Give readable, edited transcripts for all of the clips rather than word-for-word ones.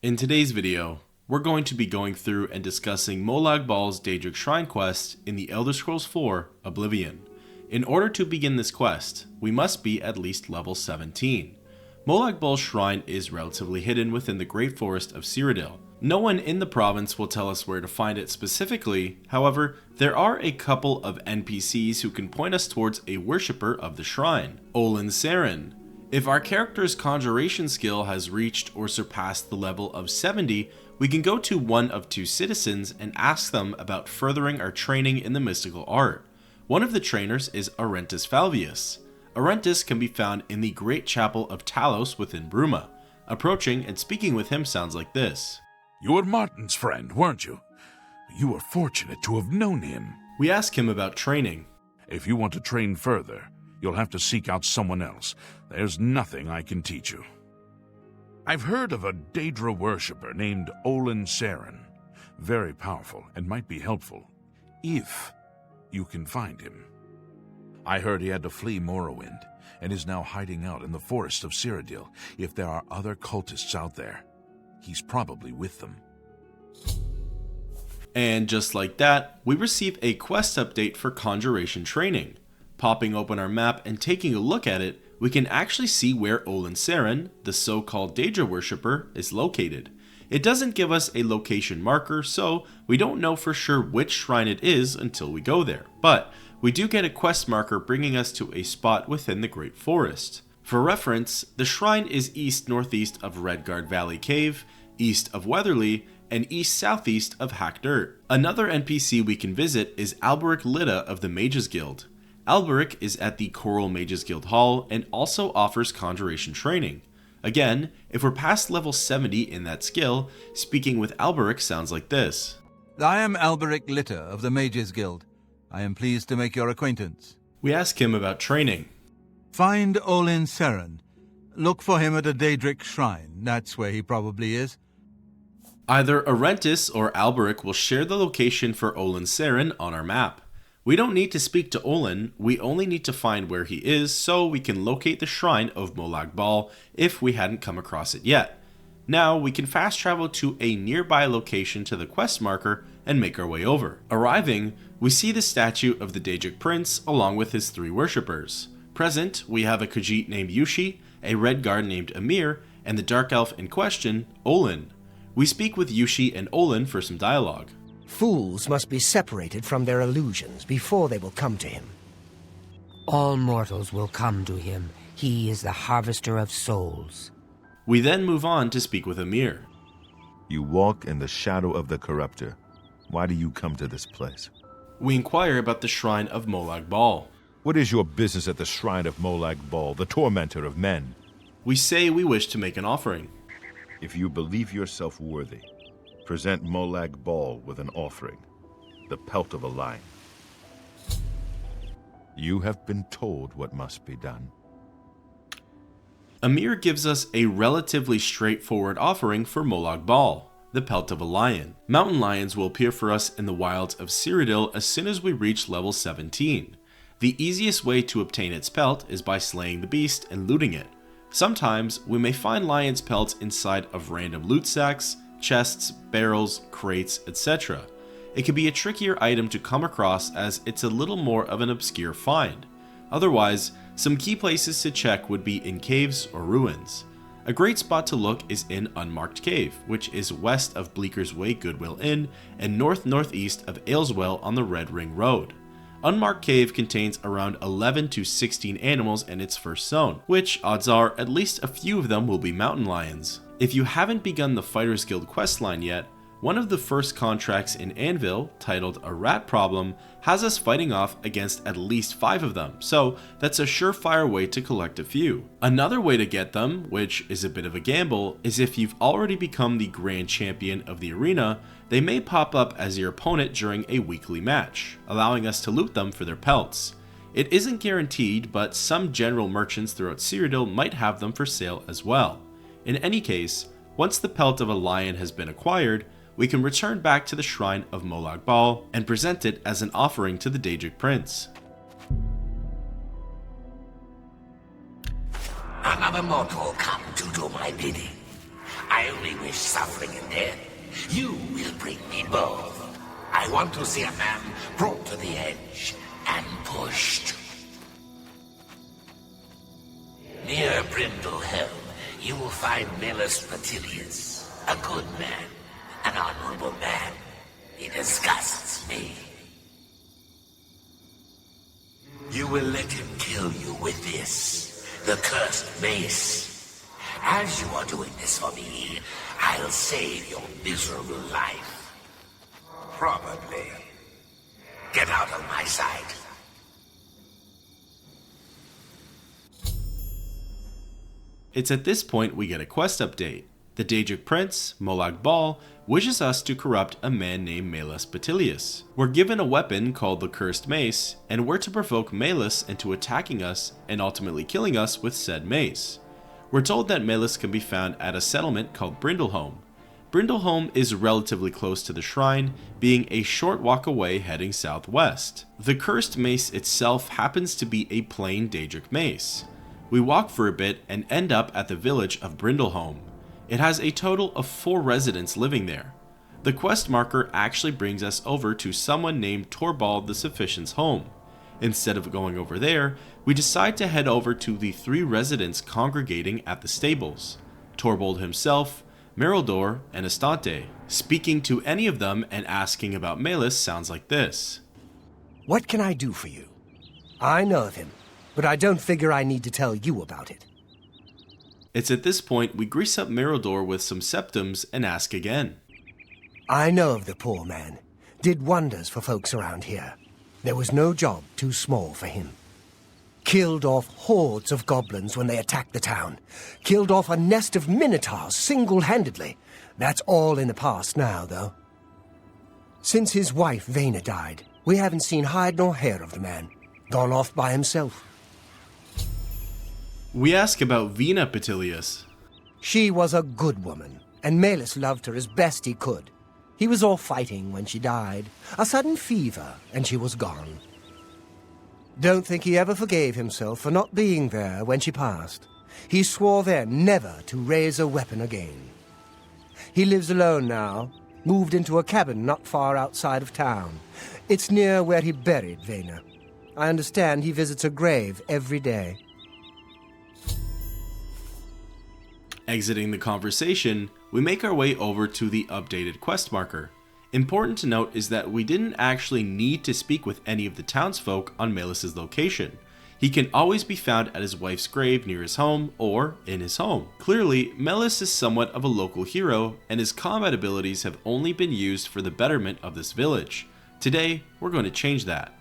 In today's video, we're going to be going through and discussing Molag Bal's Daedric Shrine quest in the Elder Scrolls 4 Oblivion. In order to begin this quest, we must be at least level 17. Molag Bal's shrine is relatively hidden within the Great Forest of Cyrodiil. No one in the province will tell us where to find it specifically, however, there are a couple of NPCs who can point us towards a worshipper of the shrine, Olin Saren. If our character's conjuration skill has reached or surpassed the level of 70, we can go to one of two citizens and ask them about furthering our training in the mystical art. One of the trainers is Arentis Falvius. Arentis can be found in the Great Chapel of Talos within Bruma. Approaching and speaking with him sounds like this. You were Martin's friend, weren't you? You were fortunate to have known him. We ask him about training. If you want to train further, you'll have to seek out someone else. There's nothing I can teach you. I've heard of a Daedra worshipper named Olin Saren. Very powerful and might be helpful, if you can find him. I heard he had to flee Morrowind, and is now hiding out in the forest of Cyrodiil. If there are other cultists out there, he's probably with them. And just like that, we receive a quest update for conjuration training. Popping open our map and taking a look at it, we can actually see where Olin Saren, the so-called Daedra worshipper, is located. It doesn't give us a location marker, so we don't know for sure which shrine it is until we go there, but we do get a quest marker bringing us to a spot within the Great Forest. For reference, the shrine is east-northeast of Redguard Valley Cave, east of Weatherly, and east-southeast of Hack Dirt. Another NPC we can visit is Alberic Litta of the Mages Guild. Alberic is at the Coral Mages Guild Hall and also offers conjuration training. Again, if we're past level 70 in that skill, speaking with Alberic sounds like this. I am Alberic Litta of the Mages Guild. I am pleased to make your acquaintance. We ask him about training. Find Olin Saren. Look for him at a Daedric shrine. That's where he probably is. Either Arentis or Alberic will share the location for Olin Saren on our map. We don't need to speak to Olin, we only need to find where he is so we can locate the shrine of Molag Bal if we hadn't come across it yet. Now we can fast travel to a nearby location to the quest marker and make our way over. Arriving, we see the statue of the Daedric Prince along with his three worshippers. Present, we have a Khajiit named Yushi, a Red Guard named Amir, and the Dark Elf in question, Olin. We speak with Yushi and Olin for some dialogue. Fools must be separated from their illusions before they will come to him. All mortals will come to him. He is the harvester of souls. We then move on to speak with Amir. You walk in the shadow of the corruptor. Why do you come to this place? We inquire about the shrine of Molag Bal. What is your business at the shrine of Molag Bal, the tormentor of men? We say we wish to make an offering. If you believe yourself worthy, present Molag Bal with an offering, the pelt of a lion. You have been told what must be done. Amir gives us a relatively straightforward offering for Molag Bal, the pelt of a lion. Mountain lions will appear for us in the wilds of Cyrodiil as soon as we reach level 17. The easiest way to obtain its pelt is by slaying the beast and looting it. Sometimes we may find lion's pelts inside of random loot sacks, chests, barrels, crates, etc. It can be a trickier item to come across as it's a little more of an obscure find. Otherwise, some key places to check would be in caves or ruins. A great spot to look is in Unmarked Cave, which is west of Bleeker's Way Goodwill Inn and north-northeast of Ayleswell on the Red Ring Road. Unmarked Cave contains around 11 to 16 animals in its first zone, which odds are at least a few of them will be mountain lions. If you haven't begun the Fighters Guild questline yet, one of the first contracts in Anvil, titled A Rat Problem, has us fighting off against at least 5 of them, so that's a surefire way to collect a few. Another way to get them, which is a bit of a gamble, is if you've already become the Grand Champion of the arena, they may pop up as your opponent during a weekly match, allowing us to loot them for their pelts. It isn't guaranteed, but some general merchants throughout Cyrodiil might have them for sale as well. In any case, once the pelt of a lion has been acquired, we can return back to the shrine of Molag Bal and present it as an offering to the Daedric Prince. Another mortal come to do my bidding. I only wish suffering and death. You will bring me both. I want to see a man brought to the edge and pushed. Near Brindlehelm, you will find Melus Petilius, a good man, an honorable man. He disgusts me. You will let him kill you with this, the cursed mace. As you are doing this for me, I'll save your miserable life. Probably. Get out of my sight. It's at this point we get a quest update. The Daedric Prince, Molag Bal, wishes us to corrupt a man named Melus Petilius. We're given a weapon called the Cursed Mace, and we're to provoke Melus into attacking us and ultimately killing us with said mace. We're told that Melus can be found at a settlement called Brindlehelm. Brindlehelm is relatively close to the shrine, being a short walk away heading southwest. The Cursed Mace itself happens to be a plain Daedric mace. We walk for a bit and end up at the village of Brindlehelm. It has a total of 4 residents living there. The quest marker actually brings us over to someone named Torvald the Sufficient's home. Instead of going over there, we decide to head over to the 3 residents congregating at the stables: Torvald himself, Merildor, and Estante. Speaking to any of them and asking about Melus sounds like this. What can I do for you? I know of him, but I don't figure I need to tell you about it. It's at this point we grease up Merildor with some septums and ask again. I know of the poor man. Did wonders for folks around here. There was no job too small for him. Killed off hordes of goblins when they attacked the town. Killed off a nest of minotaurs single-handedly. That's all in the past now, though. Since his wife Vena died, we haven't seen hide nor hair of the man. Gone off by himself. We ask about Vena Petilius. She was a good woman, and Melus loved her as best he could. He was off fighting when she died. A sudden fever, and she was gone. Don't think he ever forgave himself for not being there when she passed. He swore then never to raise a weapon again. He lives alone now, moved into a cabin not far outside of town. It's near where he buried Vena. I understand he visits her grave every day. Exiting the conversation, we make our way over to the updated quest marker. Important to note is that we didn't actually need to speak with any of the townsfolk on Melus' location. He can always be found at his wife's grave near his home or in his home. Clearly, Melus is somewhat of a local hero, and his combat abilities have only been used for the betterment of this village. Today, we're going to change that.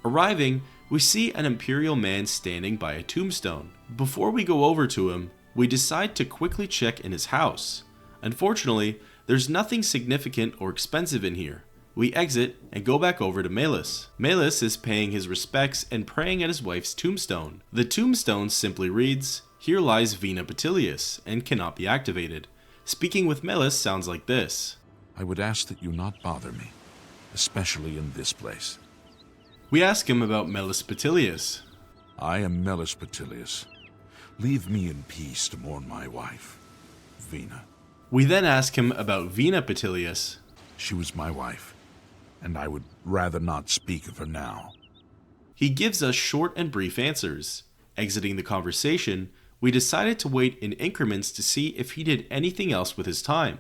Arriving, we see an Imperial man standing by a tombstone. Before we go over to him, we decide to quickly check in his house. Unfortunately, there's nothing significant or expensive in here. We exit and go back over to Melus. Melus is paying his respects and praying at his wife's tombstone. The tombstone simply reads, "Here lies Vena Petilius," and cannot be activated. Speaking with Melus sounds like this. I would ask that you not bother me, especially in this place. We ask him about Melus Petilius. I am Melus Petilius. Leave me in peace to mourn my wife, Vena. We then ask him about Vena Petilius. She was my wife, and I would rather not speak of her now. He gives us short and brief answers. Exiting the conversation, we decided to wait in increments to see if he did anything else with his time.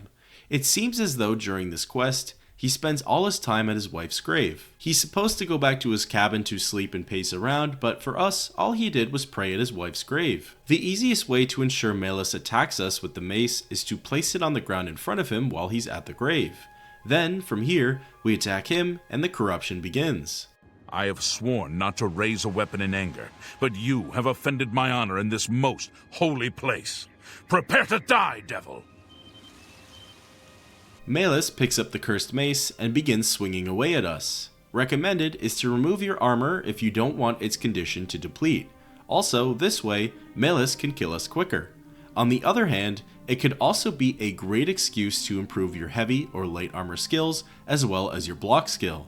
It seems as though during this quest, he spends all his time at his wife's grave. He's supposed to go back to his cabin to sleep and pace around, but for us, all he did was pray at his wife's grave. The easiest way to ensure Melus attacks us with the mace is to place it on the ground in front of him while he's at the grave. Then, from here, we attack him and the corruption begins. I have sworn not to raise a weapon in anger, but you have offended my honor in this most holy place. Prepare to die, devil! Melus picks up the cursed mace and begins swinging away at us. Recommended is to remove your armor if you don't want its condition to deplete. Also, this way, Melus can kill us quicker. On the other hand, it could also be a great excuse to improve your heavy or light armor skills as well as your block skill.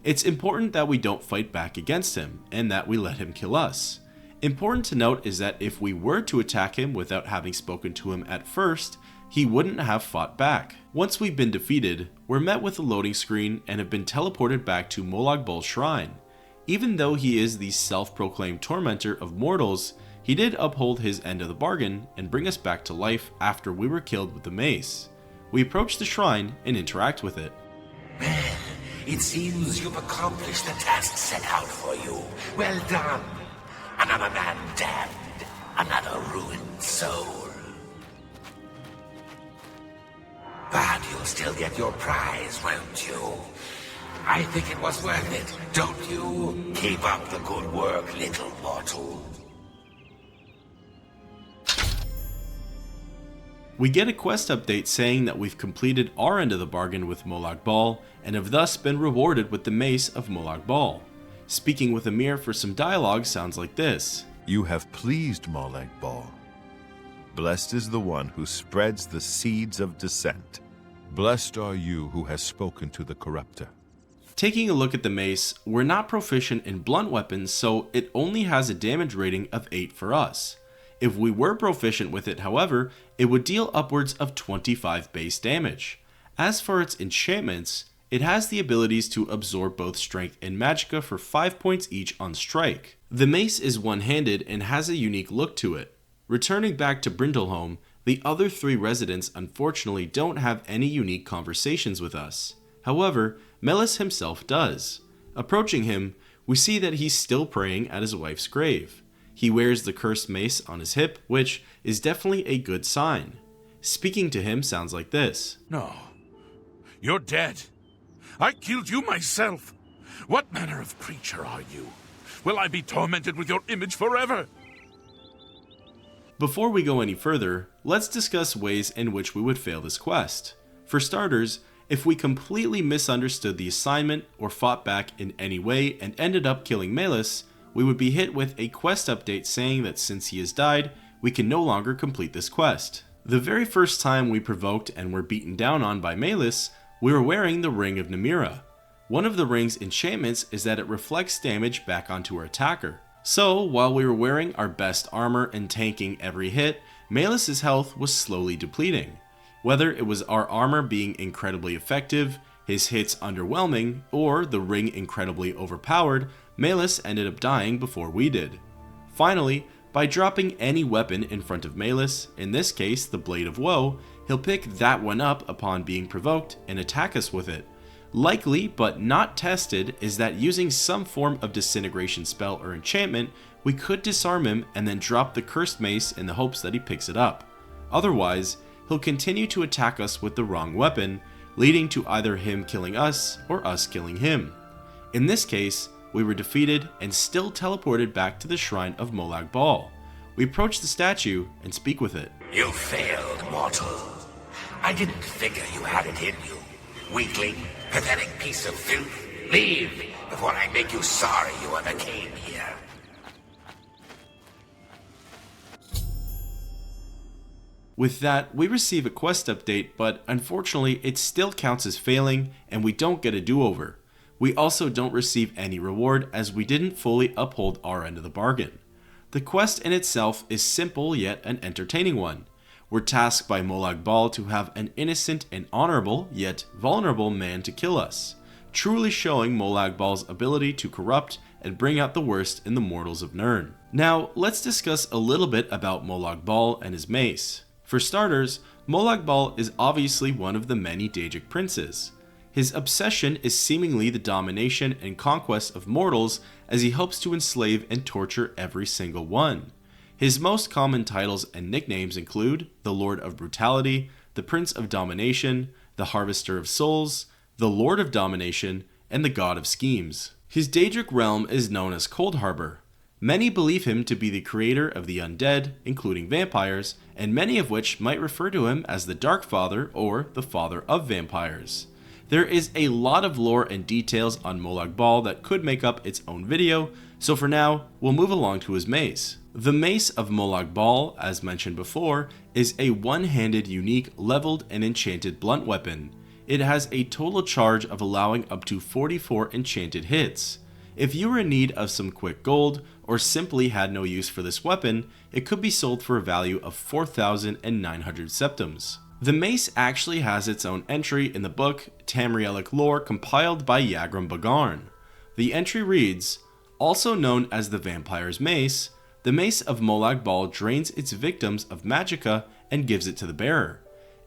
It's important that we don't fight back against him and that we let him kill us. Important to note is that if we were to attack him without having spoken to him at first, he wouldn't have fought back. Once we've been defeated, we're met with a loading screen and have been teleported back to Molag Bal's shrine. Even though he is the self-proclaimed tormentor of mortals, he did uphold his end of the bargain and bring us back to life after we were killed with the mace. We approach the shrine and interact with it. Well, it seems you've accomplished the task set out for you. Well done. Another man damned, another ruined soul. But you'll still get your prize, won't you? I think it was worth it, don't you? Keep up the good work, little mortal. We get a quest update saying that we've completed our end of the bargain with Molag Bal and have thus been rewarded with the mace of Molag Bal. Speaking with Amir for some dialogue sounds like this. You have pleased Molag Bal. Blessed is the one who spreads the seeds of dissent. Blessed are you who has spoken to the corrupter. Taking a look at the mace, we're not proficient in blunt weapons, so it only has a damage rating of 8 for us. If we were proficient with it, however, it would deal upwards of 25 base damage. As for its enchantments, it has the abilities to absorb both strength and magicka for 5 points each on strike. The mace is one-handed and has a unique look to it. Returning back to Brindleholm, the other 3 residents unfortunately don't have any unique conversations with us. However, Melus himself does. Approaching him, we see that he's still praying at his wife's grave. He wears the cursed mace on his hip, which is definitely a good sign. Speaking to him sounds like this. No. You're dead. I killed you myself. What manner of creature are you? Will I be tormented with your image forever? Before we go any further, let's discuss ways in which we would fail this quest. For starters, if we completely misunderstood the assignment or fought back in any way and ended up killing Melus, we would be hit with a quest update saying that since he has died, we can no longer complete this quest. The very first time we provoked and were beaten down on by Melus, we were wearing the Ring of Namira. One of the ring's enchantments is that it reflects damage back onto our attacker. So, while we were wearing our best armor and tanking every hit, Melus's health was slowly depleting. Whether it was our armor being incredibly effective, his hits underwhelming, or the ring incredibly overpowered, Melus ended up dying before we did. Finally, by dropping any weapon in front of Melus, in this case the Blade of Woe, he'll pick that one up upon being provoked and attack us with it. Likely, but not tested, is that using some form of disintegration spell or enchantment, we could disarm him and then drop the cursed mace in the hopes that he picks it up. Otherwise, he'll continue to attack us with the wrong weapon, leading to either him killing us or us killing him. In this case, we were defeated and still teleported back to the shrine of Molag Bal. We approach the statue and speak with it. You failed, mortal. I didn't figure you had it in you. Weakling, pathetic piece of filth. Leave before I make you sorry you ever came here. With that, we receive a quest update, but unfortunately it still counts as failing and we don't get a do-over. We also don't receive any reward as we didn't fully uphold our end of the bargain. The quest in itself is simple yet an entertaining one. We're tasked by Molag Bal to have an innocent and honorable yet vulnerable man to kill us, truly showing Molag Bal's ability to corrupt and bring out the worst in the mortals of Nirn. Now, let's discuss a little bit about Molag Bal and his mace. For starters, Molag Bal is obviously one of the many Daedric princes. His obsession is seemingly the domination and conquest of mortals as he hopes to enslave and torture every single one. His most common titles and nicknames include the Lord of Brutality, the Prince of Domination, the Harvester of Souls, the Lord of Domination, and the God of Schemes. His Daedric realm is known as Cold Harbor. Many believe him to be the creator of the undead, including vampires, and many of which might refer to him as the Dark Father or the Father of Vampires. There is a lot of lore and details on Molag Bal that could make up its own video, so for now, we'll move along to his mace. The mace of Molag Bal, as mentioned before, is a one-handed, unique, leveled, and enchanted blunt weapon. It has a total charge of allowing up to 44 enchanted hits. If you were in need of some quick gold, or simply had no use for this weapon, it could be sold for a value of 4,900 septums. The mace actually has its own entry in the book Tamrielic Lore compiled by Yagram Bagarn. The entry reads, also known as the Vampire's Mace, the Mace of Molag Bal drains its victims of magicka and gives it to the bearer.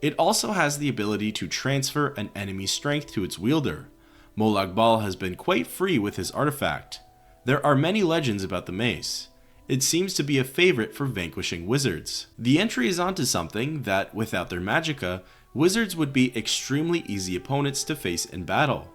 It also has the ability to transfer an enemy's strength to its wielder. Molag Bal has been quite free with his artifact. There are many legends about the mace. It seems to be a favorite for vanquishing wizards. The entry is onto something that, without their magicka, wizards would be extremely easy opponents to face in battle.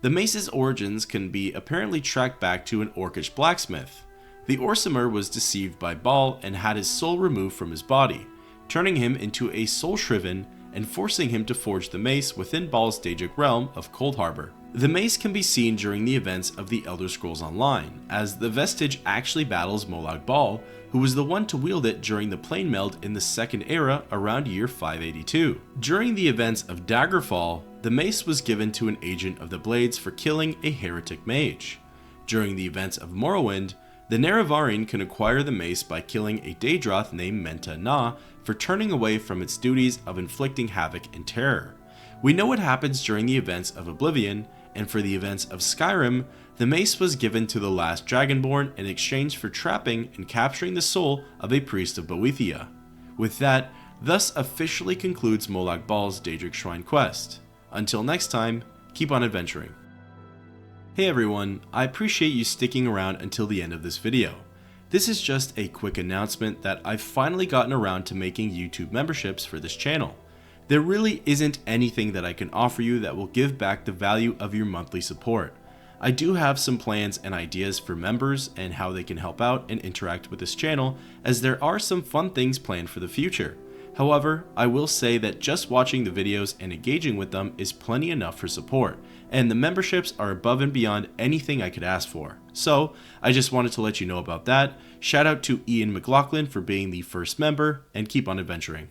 The mace's origins can be apparently tracked back to an orcish blacksmith. The Orsimer was deceived by Bal and had his soul removed from his body, turning him into a soul shriven and forcing him to forge the mace within Bal's Daedric realm of Coldharbour. The mace can be seen during the events of the Elderscrolls Online, as the vestige actually battles Molag Bal, who was the one to wield it during the plane meld in the Second Era around year 582. During the events of Daggerfall, the mace was given to an agent of the Blades for killing a heretic mage. During the events of Morrowind, the Nerevarine can acquire the mace by killing a Daedroth named Menta Na for turning away from its duties of inflicting havoc and terror. We know what happens during the events of Oblivion, and for the events of Skyrim, the mace was given to the last Dragonborn in exchange for trapping and capturing the soul of a priest of Boethia. With that, thus officially concludes Molag Bal's Daedric Shrine quest. Until next time, keep on adventuring. Hey everyone, I appreciate you sticking around until the end of this video. This is just a quick announcement that I've finally gotten around to making YouTube memberships for this channel. There really isn't anything that I can offer you that will give back the value of your monthly support. I do have some plans and ideas for members and how they can help out and interact with this channel, as there are some fun things planned for the future. However, I will say that just watching the videos and engaging with them is plenty enough for support, and the memberships are above and beyond anything I could ask for. So, I just wanted to let you know about that. Shout out to Ian McLaughlin for being the first member, and keep on adventuring.